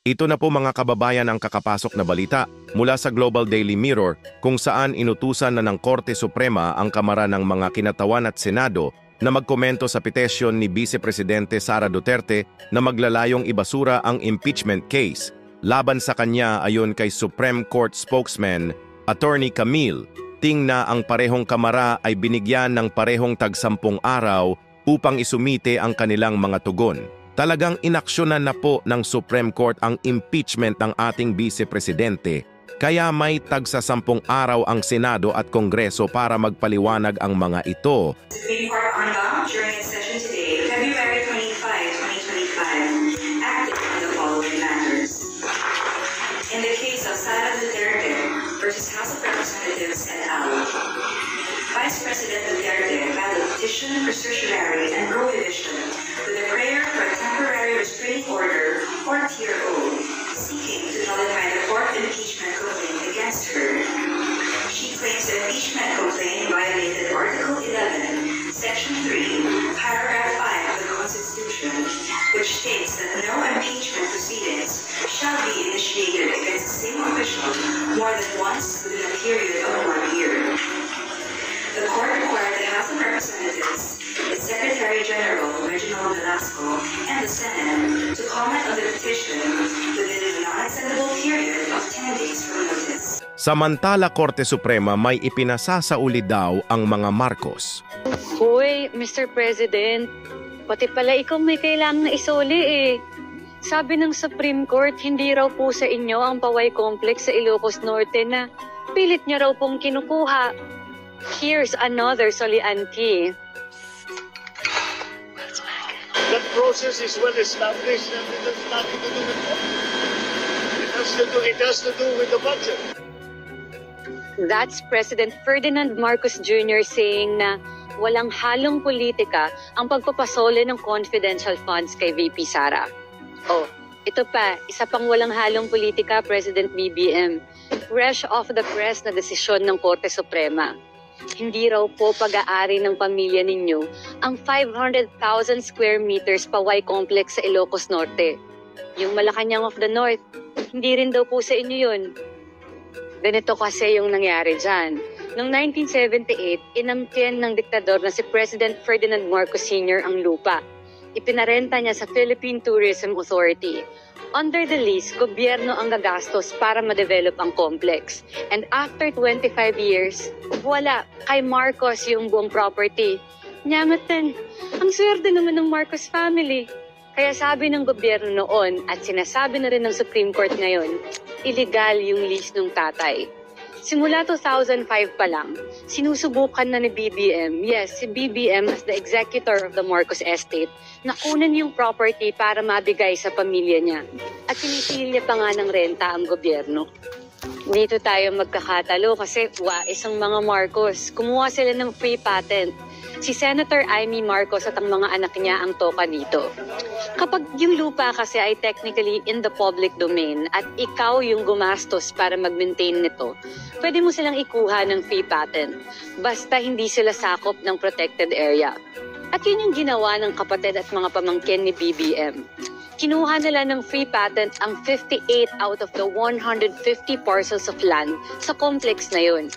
Ito na po mga kababayan ang kakapasok na balita mula sa Global Daily Mirror kung saan inutusan na ng Korte Suprema ang Kamara ng mga Kinatawan at Senado na magkomento sa petesyon ni Vice Presidente Sara Duterte na maglalayong ibasura ang impeachment case laban sa kanya ayon kay Supreme Court spokesman Attorney Camille. Ting na ang parehong kamara ay binigyan ng parehong tag-10 araw upang isumite ang kanilang mga tugon. Talagang inaksyonan na po ng Supreme Court ang impeachment ng ating Vice Presidente, kaya may tagsa-10 araw ang Senado at Kongreso para magpaliwanag ang mga ito. Supreme Court on during its session today, February 25, 2025, acted on the following matters. In the case of Sara Duterte versus House of Representatives et al., Vice President Duterte filed a petition for certiorari and prohibition with a prayer for a temporary restraining order, or TRO, seeking to nullify the fourth impeachment complaint against her. She claims the impeachment complaint violated Article 11, Section 3, Paragraph 5 of the Constitution, which states that no impeachment proceedings shall be initiated against the same official more than once within a period of 1 year. The court required the House of Representatives, its Secretary-General, Reginald Velasco, and the Senate to comment on the petition within a non-extendable period of 10 days from notice. Samantala, Korte Suprema may ipinasasauli daw ang mga Marcos. Hoy, Mr. President, pati pala ikaw may kailangan na isuli eh. Sabi ng Supreme Court, hindi raw po sa inyo ang Paway Complex sa Ilocos Norte na pilit niya raw pong kinukuha. Here's another solianti. That process is well established and it has nothing to do with that. It has to do with the budget. That's President Ferdinand Marcos Jr. saying na walang halong politika ang pagpapasole ng confidential funds kay VP Sara. Oh, ito pa, isa pang walang halong politika, President BBM. Fresh off the press na desisyon ng Korte Suprema. Hindi raw po pag-aari ng pamilya ninyo ang 500,000 square meters Paway Complex sa Ilocos Norte. Yung Malacanang of the North, hindi rin daw po sa inyo yun. Ganito kasi yung nangyari dyan. Noong 1978, inamtiyan ng diktador na si President Ferdinand Marcos Sr. ang lupa. Ipinarenta niya sa Philippine Tourism Authority. Under the lease, gobyerno ang gagastos para ma-develop ang complex. And after 25 years, wala, kay Marcos yung buong property. Nyamatan, ang swerte naman ng Marcos family. Kaya sabi ng gobyerno noon at sinasabi na rin ng Supreme Court ngayon, illegal yung lease ng tatay. Simula 2005 pa lang, sinusubukan na ni BBM, yes, si BBM as the executor of the Marcos estate, na kunin yung property para mabigay sa pamilya niya. At pinipiil niya pa nga ng renta ang gobyerno. Dito tayo magkakatalo kasi wais ang mga Marcos. Kumuha sila ng free patent. Si Senator Amy Marcos at ang mga anak niya ang toka dito. Kapag yung lupa kasi ay technically in the public domain at ikaw yung gumastos para mag-maintain nito, pwede mo silang ikuha ng free patent. Basta hindi sila sakop ng protected area. At yun yung ginawa ng kapatid at mga pamangkin ni BBM. Kinuha nila ng free patent ang 58 out of the 150 parcels of land sa complex na yun.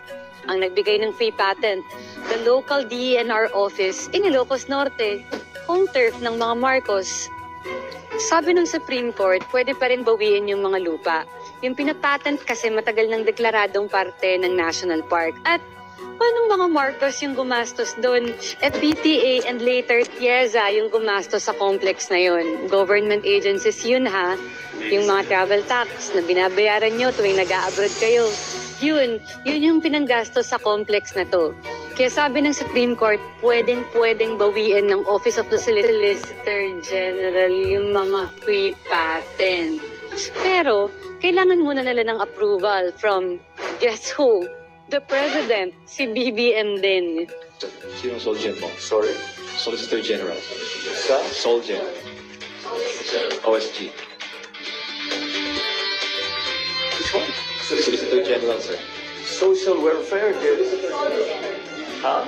Ang nagbigay ng free patent, the local DENR office in Ilocos Norte, home turf ng mga Marcos. Sabi ng Supreme Court, pwede pa rin bawiin yung mga lupa. Yung pinapatent kasi matagal nang deklaradong parte ng National Park. At paano mga Marcos yung gumastos doon? At PTA and later TIEZA yung gumastos sa complex na yun. Government agencies yun ha. Yung mga travel tax na binabayaran nyo tuwing nag-a-abroad kayo. Yun yung pinanggastos sa complex na to. Kaya sabi ng Supreme Court, pwedeng bawiin ng Office of the Solicitor General yung mga free patent. Pero, kailangan muna nila ng approval from, guess who? The President, si BBM din. Sinong Solgen mo? Sorry? Solicitor General. Sa? Solgen. OSG. Which one? Solicitor General, sir. Social welfare, huh?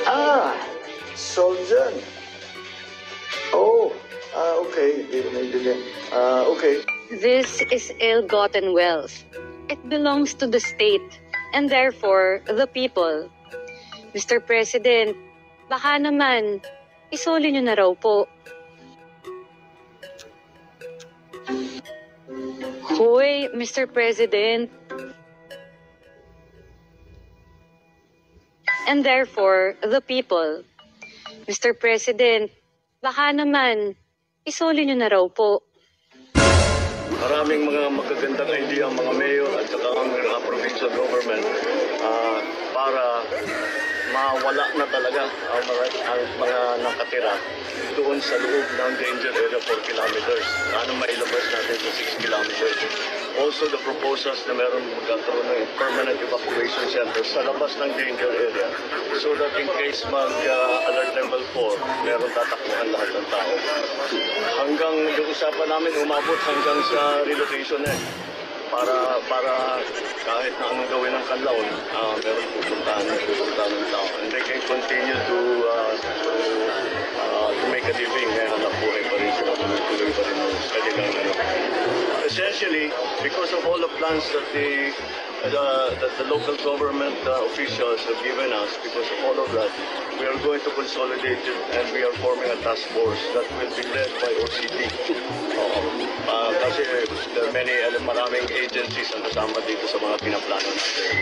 Ah, Solgen. Oh, Okay. Okay. This is ill-gotten wealth. It belongs to the state and therefore the people. Mr. President, baka naman, isoli nyo na raw po. Hoy, Mr. President. And therefore, the people. Mr. President, baka naman, isoli nyo na raw po. Maraming mga magagandang idea ang mga mayor at saka ang mga provincial government para mawala na talaga ang mga nakatira doon sa loob ng danger area 4 kilometers. Ano mailabas natin sa 6 kilometers. Also the proposals na meron magkakaroon ng permanent evacuation center sa labas ng danger area so that in case mag-alert level 4, meron tatakbuhan lahat ng tao. Hanggang yung usapan namin umabot hanggang sa relocation para kahit na anong gawin ng Canlaon, meron pupuntahan ng tao. And they can continue to make a living, hanap buhay pa rin sila, tuloy pa rin ang kanilang Essentially, because of all the plans that the local government officials have given us, because of all of that, we are going to consolidate it and we are forming a task force that will be led by OCD. Kasi there are maraming agencies ang kasama dito sa mga pinaplano natin.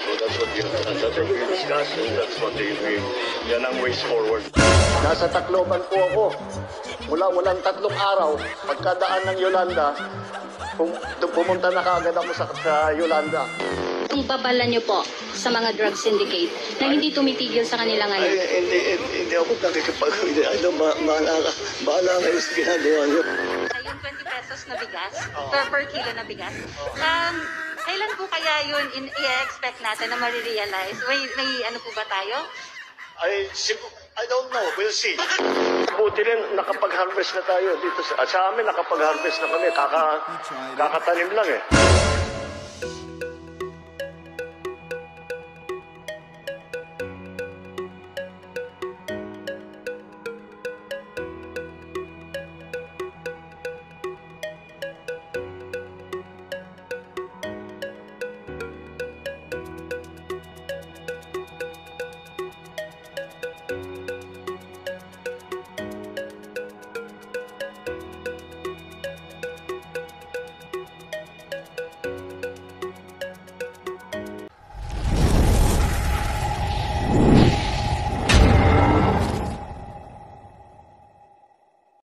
So that's what we have done. That's what we discussed and that's what yan ang ways forward. Nasa Tacloban po ako. Walang 3 araw, pagkadaan ng Yolanda, pumunta na kaagad ako sa Yolanda. Kung babala niyo po sa mga drug syndicate na hindi tumitigil sa kanila ngayon? Hindi ako nakikipag... Bahala kayo sa ginagawa niyo. Yung 20 pesos na bigas, per kilo na bigas, kailan po kaya yun i-expect natin na marirealize? May ano po ba tayo? I don't know. We'll see. Buti rin nakapag-harvest na tayo dito. Sa amin nakapag-harvest na kami. Kakatanim lang